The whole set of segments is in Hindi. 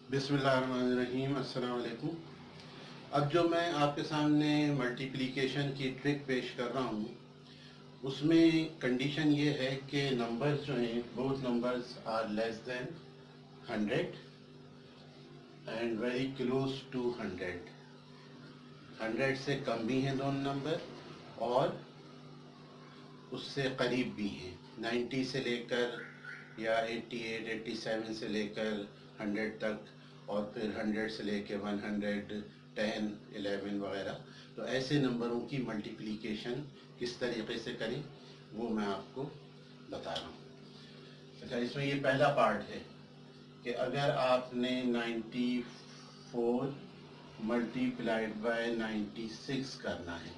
बिस्मिल्लाहिर्रहमानिर्रहीम, अस्सलाम वालेकुम। अब जो मैं आपके सामने मल्टीप्लिकेशन की ट्रिक पेश कर रहा हूँ, उसमें कंडीशन ये है कि नंबर्स जो हैं, both numbers are less than 100 and very close to 100। 100 से कम भी हैं दोनों नंबर और उससे करीब भी हैं। 90 से लेकर या 88, 87 से लेकर 100 तक, और फिर 100 से लेकर 100, 10, 11 वगैरह। तो ऐसे नंबरों की मल्टीप्लिकेशन किस तरीके से करें वो मैं आपको बता रहा हूँ। अच्छा, इसमें ये पहला पार्ट है कि अगर आपने 94 मल्टीप्लाइड बाय 96 करना है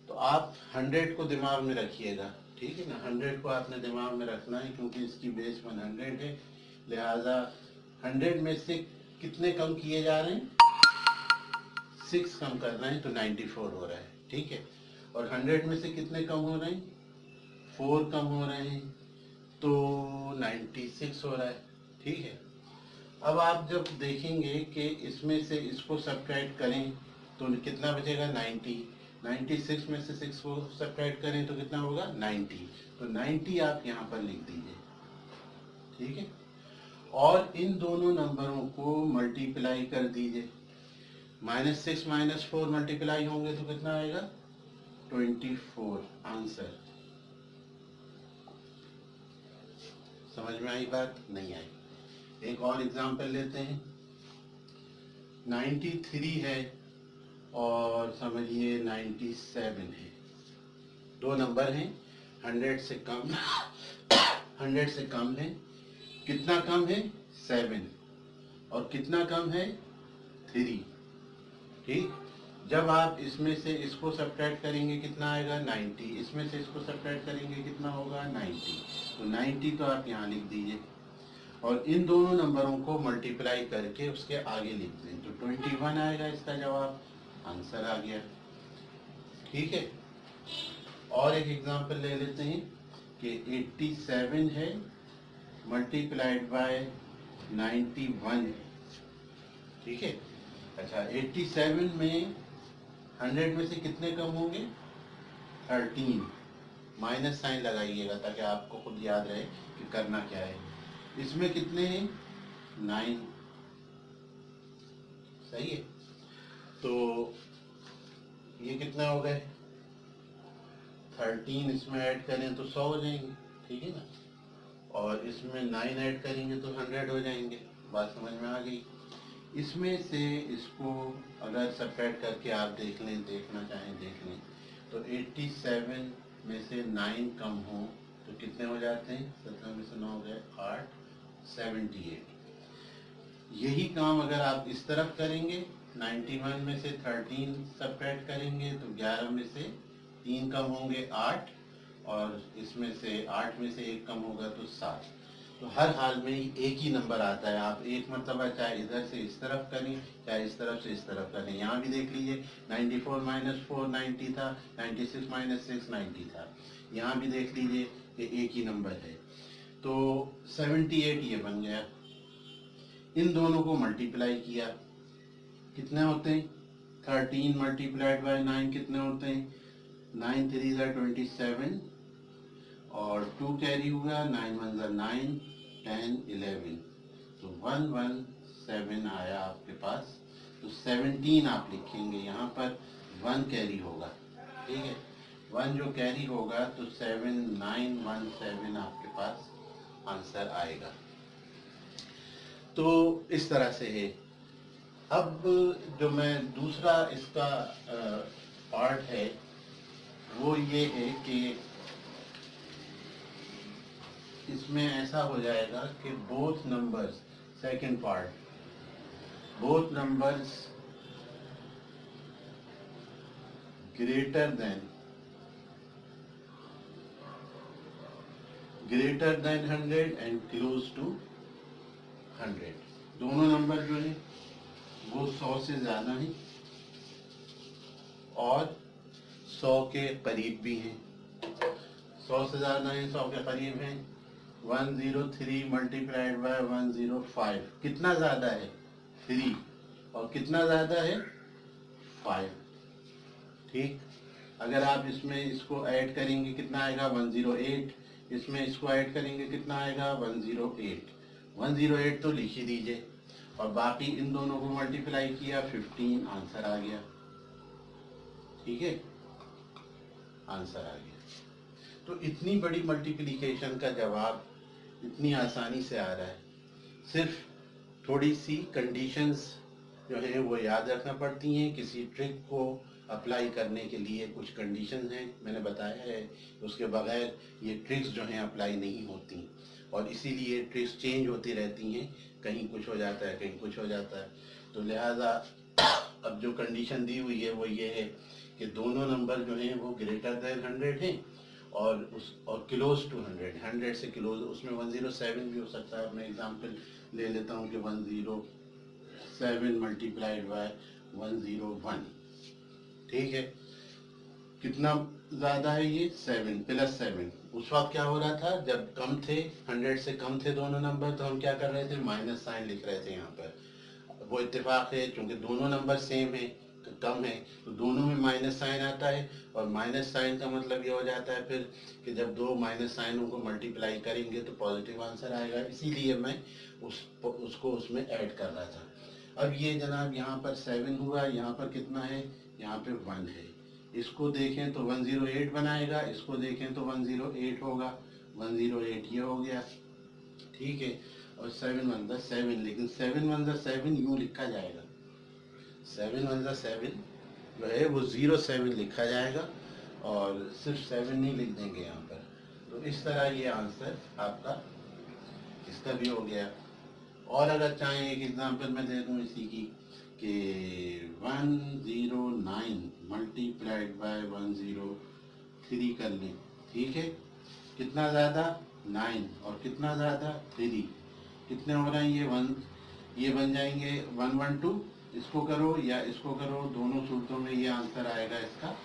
तो आप 100 को दिमाग में रखिएगा, ठीक है ना। 100 को आपने दिमाग में रखना है क्योंकि इसकी बेस 100 है, लिहाजा 100 में से कितने कम किए जा रहे हैं, 6 कम कर रहे हैं तो 94 हो रहा है, ठीक है। और 100 में से कितने कम हो रहे हैं, 4 कम हो रहे हैं तो 96 हो रहा है, ठीक है। अब आप जब देखेंगे कि इसमें से इसको सब्ट्रैक्ट करें तो कितना बचेगा, 90। 96 में से 6 को सब्ट्रैक्ट करें तो कितना होगा, 90। तो 90 आप यहाँ पर लिख दीजिए, ठीक है। और इन दोनों नंबरों को मल्टीप्लाई कर दीजिए। -6 -4 मल्टीप्लाई होंगे तो कितना आएगा, 24 आंसर। समझ में आई बात, नहीं आई? एक और एग्जांपल लेते हैं। 93 है और समझिए 97 है। दो नंबर हैं, 100 से कम 100 से कम है। कितना कम है, 7। और कितना कम है, 3, ठीक। जब आप इसमें से इसको सब्ट्रैक्ट करेंगे कितना आएगा, 90। इसमें से इसको सब्ट्रैक्ट करेंगे कितना होगा, 90। तो 90 तो आप यहाँ लिख दीजिए और इन दोनों नंबरों को मल्टीप्लाई करके उसके आगे लिख दें तो 21 आएगा इसका जवाब, आंसर आ गया, ठीक है। और एक एग्जांपल ले लेते हैं कि 87 है मल्टीप्लाइड बाय 91 है, ठीक है। अच्छा, 87 में 100 में से कितने कम होंगे, 13। माइनस साइन लगाइएगा ताकि आपको खुद याद रहे कि करना क्या है। इसमें कितने हैं, 9, सही है। तो ये कितना हो गए, 13 इसमें ऐड करें तो 100 हो जाएंगे, ठीक है ना। और इसमें 9 ऐड करेंगे तो 100 हो जाएंगे। बात समझ में आ गई। इसमें से इसको अगर सब्ट्रैक्ट करके आप देख लें, देखना चाहें देख लें, तो 87 में से 9 कम हो तो कितने हो जाते हैं, 17 में से 9 हो गए 8, 78। यही काम अगर आप इस तरफ करेंगे, 91 में से 13 सब्ट्रैक्ट करेंगे तो 11 में से 3 कम होंगे 8, और इसमें से 8 में से 1 कम होगा तो 7। तो हर हाल में एक ही नंबर आता है। आप एक मरतबा चाहे इधर से इस तरफ करें, चाहे इस तरफ से इस तरफ करें। यहाँ भी देख लीजिए, 94 - 4 90 था, 96 - 6 90 था। यहाँ भी देख लीजिए कि एक ही नंबर है, तो 78 ये बन गया। इन दोनों को मल्टीप्लाई किया, कितने होते हैं, 13 मल्टीप्लाइड बाय 9 कितने होते हैं, 9 3 ज़ा 27 और 2 कैरी हुआ, 9 1 ज़ा 9, 10 11, तो 117 आया आपके पास। तो 17 आप लिखेंगे यहाँ पर, 1 कैरी होगा, ठीक है। 1 जो कैरी होगा तो 7917 आपके पास आंसर आएगा। तो इस तरह से है। अब जो मैं दूसरा इसका पार्ट है वो ये है कि इसमें ऐसा हो जाएगा कि both numbers, second part, both numbers greater than 100 and close to 100। दोनों नंबर जो है वो 100 से ज़्यादा हैं और 100 के करीब भी हैं। 100 से ज़्यादा हैं, 100 के करीब हैं, 103 मल्टीप्लाइड बाय 105 कितना ज्यादा है? 3। और कितना ज्यादा है? 5। ठीक, अगर आप इसमें इसको ऐड करेंगे कितना आएगा? 108। इसमें इसको ऐड करेंगे कितना आएगा? 108। 108 तो लिख ही दीजिए, और बाकी इन दोनों को मल्टीप्लाई किया, 15 आंसर आ गया। ठीक है, आंसर आ गया। तो इतनी बड़ी मल्टीप्लिकेशन का जवाब इतनी आसानी से आ रहा है। सिर्फ थोड़ी सी कंडीशंस जो हैं वो याद रखना पड़ती हैं। किसी ट्रिक को अप्लाई करने के लिए कुछ कंडीशंस हैं, मैंने बताया है। उसके बगैर ये ट्रिक्स जो हैं अप्लाई नहीं होती, और इसीलिए ट्रिक्स चेंज होती रहती हैं। कहीं कुछ हो जाता है, कहीं कुछ हो जाता है। तो लिहाजा अब जो कंडीशन दी हुई है वो ये है कि दोनों नंबर जो हैं वो ग्रेटर देन 100 हैं, और क्लोज टू 100, 100 से क्लोज। उसमें 107 भी हो सकता है। मैं एग्जांपल ले लेता हूँ कि 107 मल्टीप्लाइड बाय 101। ठीक है, कितना ज़्यादा है ये? 7 प्लस 7। उस वक्त क्या हो रहा था, जब कम थे, 100 से कम थे दोनों नंबर, तो हम क्या कर रहे थे? माइनस साइन लिख रहे थे यहाँ पर। वो इत्तेफाक है, क्योंकि दोनों नंबर सेम है, तो कम है, तो दोनों में माइनस साइन आता है। और माइनस साइन का मतलब ये हो जाता है फिर कि जब दो माइनस साइनों को मल्टीप्लाई करेंगे तो पॉजिटिव आंसर आएगा। इसीलिए मैं उसको उसमें ऐड कर रहा था। अब ये जनाब यहाँ पर 7 हुआ, यहाँ पर कितना है? यहाँ पे 1 है। इसको देखें तो 108 बनाएगा, इसको देखें तो 108 होगा। 108 ये हो गया। ठीक है, और 7 1 ज़ा 7, लेकिन 7 1 ज़ा 7 यूँ लिखा जाएगा। 7 1 ज़ा 7 जो है वो 07 लिखा जाएगा, और सिर्फ 7 नहीं लिख देंगे यहाँ पर। तो इस तरह ये आंसर आपका इसका भी हो गया। और अगर चाहें एक एग्जांपल मैं दे दूँ इसी की, कि 109 मल्टीप्लाइड बाय 103 कर लें। ठीक है, कितना ज़्यादा? 9, और कितना ज़्यादा? 3। कितने हो रहे हैं ये? 1। ये बन जाएंगे 112। इसको करो या इसको करो, दोनों सूरतों में ये आंसर आएगा इसका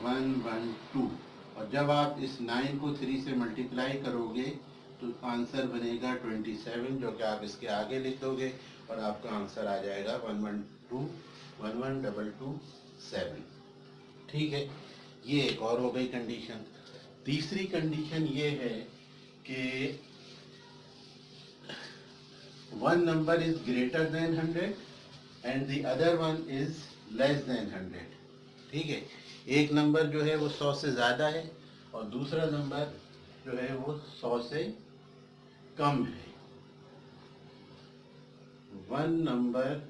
112। और जब आप इस 9 को 3 से मल्टीप्लाई करोगे तो आंसर बनेगा 27, जो कि आप इसके आगे लिख दोगे और आपका आंसर आ जाएगा 112,112,7। ठीक है, ये एक और हो गई कंडीशन। तीसरी कंडीशन ये है कि one number is greater than 100 and the other one is less than 100। ठीक है, एक नंबर जो है वो 100 से ज़्यादा है, और दूसरा नंबर जो है वो 100 से कम है। One number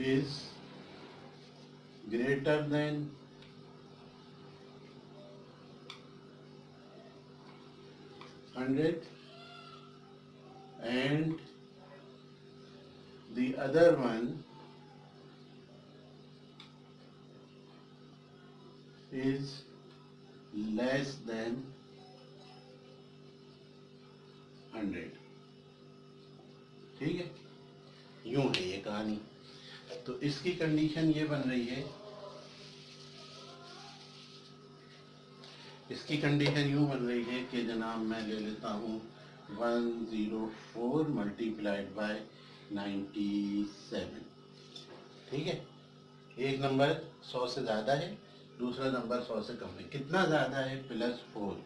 is greater than 100 and the other one is less than 100। ठीक है, यूं है ये कहानी। तो इसकी कंडीशन ये बन रही है, इसकी कंडीशन यूं बन रही है कि जनाब मैं ले लेता हूँ 104 मल्टीप्लाइड बाय 97। ठीक है, एक नंबर 100 से ज़्यादा है, दूसरा नंबर 100 से कम है। कितना ज़्यादा है? +4,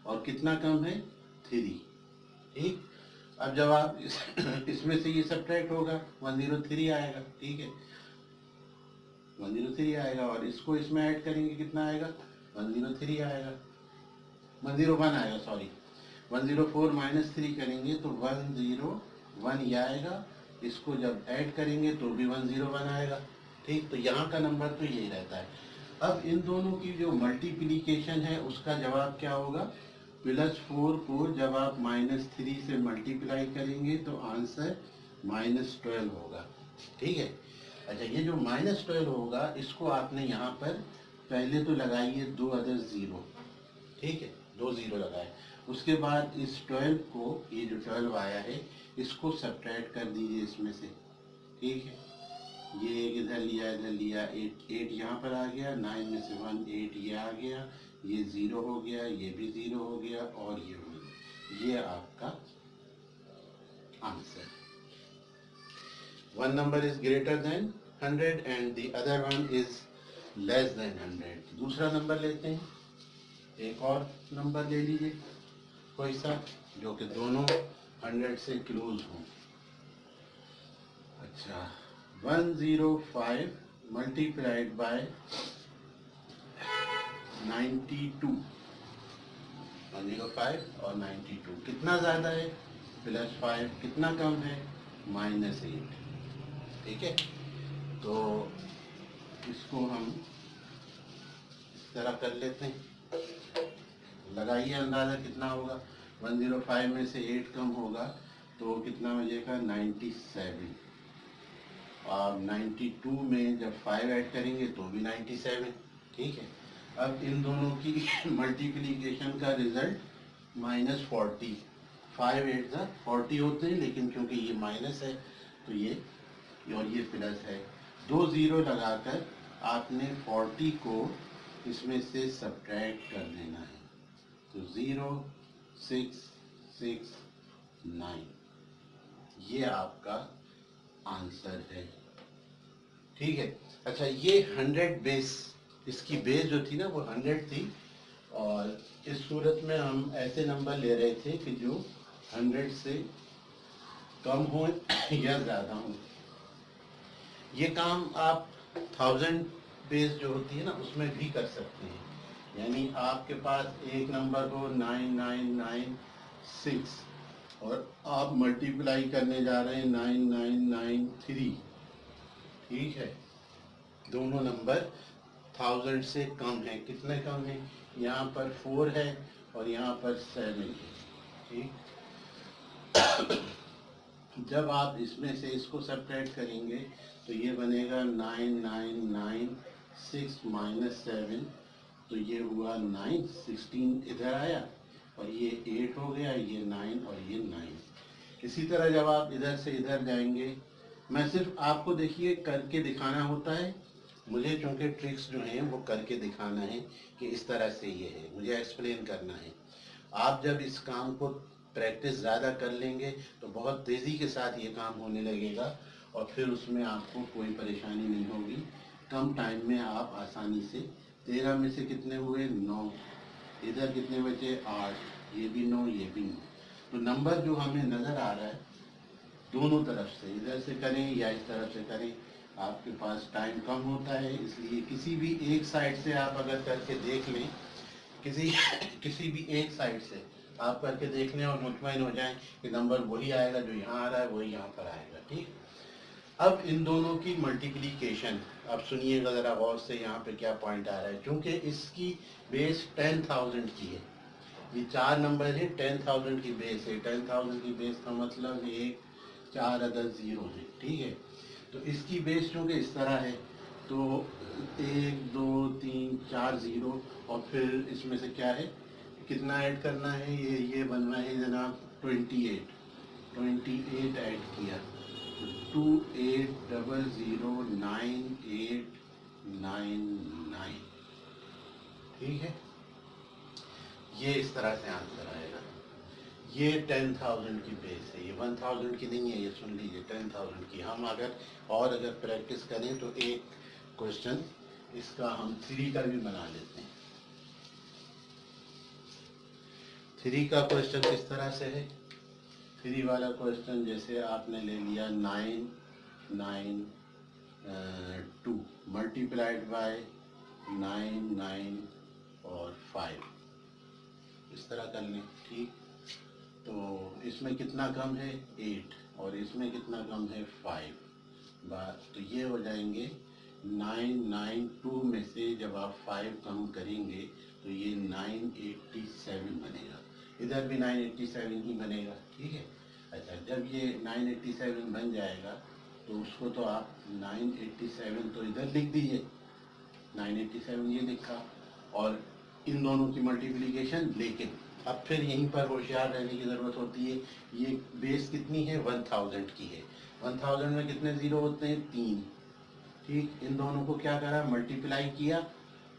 और कितना कम है? 3। ठीक, अब जब आप इसमें से ये सब्ट्रैक्ट होगा 103 आएगा। ठीक है, 103 आएगा, और इसको इसमें ऐड करेंगे कितना आएगा? 103 आएगा, 101 आएगा, सॉरी। 104 माइनस 3 करेंगे तो 101 ये आएगा। इसको जब ऐड करेंगे तो भी 101 आएगा। ठीक, तो यहाँ का नंबर तो यही रहता है। अब इन दोनों की जो मल्टीप्लिकेशन है उसका जवाब क्या होगा? +4 को जब आप -3 से मल्टीप्लाई करेंगे तो आंसर -12 होगा। ठीक है, अच्छा, ये जो -12 होगा इसको आपने यहाँ पर पहले तो लगाइए 2 अदर 0। ठीक है, 2 0 लगाए। उसके बाद इस 12 को, ये जो 12 आया है, इसको सब्ट्रैक्ट कर दीजिए इसमें से। ठीक है, ये इधर लिया, इधर लिया, 8 यहाँ पर आ गया, 9 में से 1 8 ये आ गया, ये 0 हो गया, ये भी 0 हो गया और ये हो गया। ये आपका answer. One number is greater than 100 and the other one is less than 100। दूसरा नंबर लेते हैं, एक और नंबर ले लीजिए कोई सा जो कि दोनों 100 से क्लोज हो। अच्छा, 105 मल्टीप्लाइड बाय 92, 105 और 92 कितना ज़्यादा है? +5। कितना कम है? -8। ठीक है, तो इसको हम इस तरह कर लेते हैं। लगाइए अंदाज़ा कितना होगा। 105 में से 8 कम होगा तो कितना बचेगा? 97। और 92 में जब 5 ऐड करेंगे तो भी 97। ठीक है, अब इन दोनों की मल्टीप्लिकेशन का रिजल्ट -40। 5 8 40 होते हैं, लेकिन क्योंकि ये माइनस है तो ये और ये प्लस है, 2 0 लगाकर आपने 40 को इसमें से सब्ट्रैक्ट कर देना है। तो 0 6 6 9 ये आपका आंसर है। ठीक है, अच्छा ये 100 बेस, इसकी बेस जो थी ना वो 100 थी, और इस सूरत में हम ऐसे नंबर ले रहे थे कि जो 100 से कम हो या ज़्यादा हो। ये काम आप 1000 बेस जो होती है ना उसमें भी कर सकते हैं। यानी आपके पास एक नंबर हो 9996 और आप मल्टीप्लाई करने जा रहे हैं 9993। ठीक है, दोनों नंबर 1000 से कम है। कितने कम है? यहाँ पर 4 है और यहाँ पर 7 है। ठीक, जब आप इसमें से इसको सब्ट्रैक्ट करेंगे तो ये बनेगा 9996 -7, तो ये हुआ 9। 16 इधर आया और ये 8 हो गया, ये 9 और ये 9। इसी तरह जब आप इधर से इधर जाएंगे, मैं सिर्फ आपको देखिए करके दिखाना होता है। मुझे चूँकि ट्रिक्स जो हैं वो करके दिखाना है कि इस तरह से ये है, मुझे एक्सप्लेन करना है। आप जब इस काम को प्रैक्टिस ज़्यादा कर लेंगे तो बहुत तेज़ी के साथ ये काम होने लगेगा और फिर उसमें आपको कोई परेशानी नहीं होगी। कम टाइम में आप आसानी से 13 में से कितने हुए? 9। इधर कितने बचे? 8। ये भी 9, ये भी 9। तो नंबर जो हमें नज़र आ रहा है दोनों तरफ से, इधर से करें या इस तरफ से करें, आपके पास टाइम कम होता है, इसलिए किसी भी एक साइड से आप अगर करके देख लें, किसी भी एक साइड से आप करके देख लें और मुतमईन हो जाएं कि नंबर वही आएगा जो यहाँ आ रहा है, वही यहाँ पर आएगा। ठीक, अब इन दोनों की मल्टीप्लिकेशन, अब सुनिएगा ज़रा गौर से, यहाँ पे क्या पॉइंट आ रहा है। चूँकि इसकी बेस 10,000 की है, ये 4 नंबर है, 10,000 की बेस है। 10,000 की बेस का मतलब एक 4 अदद ज़ीरो है। ठीक है, तो इसकी बेस चूँकि इस तरह है तो 1 2 3 4 ज़ीरो, और फिर इसमें से क्या है, कितना ऐड करना है? ये बनना है जनाब 28। 28 ऐड किया तो 28009899। ठीक है, ये इस तरह से आंसर आएगा। ये 10,000 की बेस है, ये 1000 की नहीं है, ये सुन लीजिए 10,000 की। हम अगर प्रैक्टिस करें तो एक क्वेश्चन इसका हम 3 का भी बना लेते हैं। 3 का क्वेश्चन किस तरह से है? 3 वाला क्वेश्चन जैसे आपने ले लिया 992 मल्टीप्लाइड बाय 9 9 और 5, इस तरह कर लें। ठीक, तो इसमें कितना कम है? 8, और इसमें कितना कम है? 5। बात तो ये हो जाएंगे 992 में से जब आप 5 कम करेंगे तो ये 987 बनेगा। इधर भी 987 ही बनेगा। ठीक है, अच्छा जब ये 987 बन जाएगा तो उसको तो आप 987 तो इधर लिख दीजिए, 987 ये लिखा, और इन दोनों की मल्टीप्लिकेशन। लेकिन अब फिर यहीं पर होशियार रहने की ज़रूरत होती है। ये बेस कितनी है? 1000 की है। 1000 में कितने ज़ीरो होते हैं? 3। ठीक, इन दोनों को क्या करा? मल्टीप्लाई किया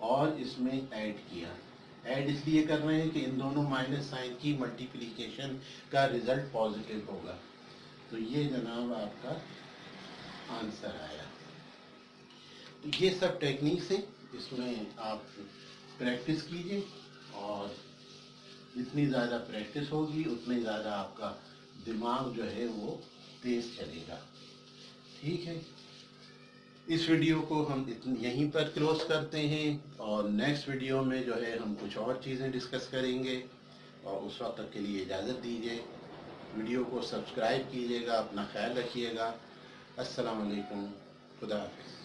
और इसमें ऐड किया। ऐड इसलिए कर रहे हैं कि इन दोनों माइनस साइन की मल्टीप्लिकेशन का रिजल्ट पॉजिटिव होगा। तो ये जनाब आपका आंसर आया। तो ये सब टेक्निक्स हैं, इसमें आप प्रैक्टिस कीजिए और जितनी ज़्यादा प्रैक्टिस होगी उतनी ज़्यादा आपका दिमाग जो है वो तेज़ चलेगा। ठीक है, इस वीडियो को हम यहीं पर क्लोज करते हैं और नेक्स्ट वीडियो में जो है हम कुछ और चीज़ें डिस्कस करेंगे। और उस वक्त तक के लिए इजाज़त दीजिए। वीडियो को सब्सक्राइब कीजिएगा, अपना ख्याल रखिएगा। अस्सलाम वालेकुम, खुदा हाफिज़।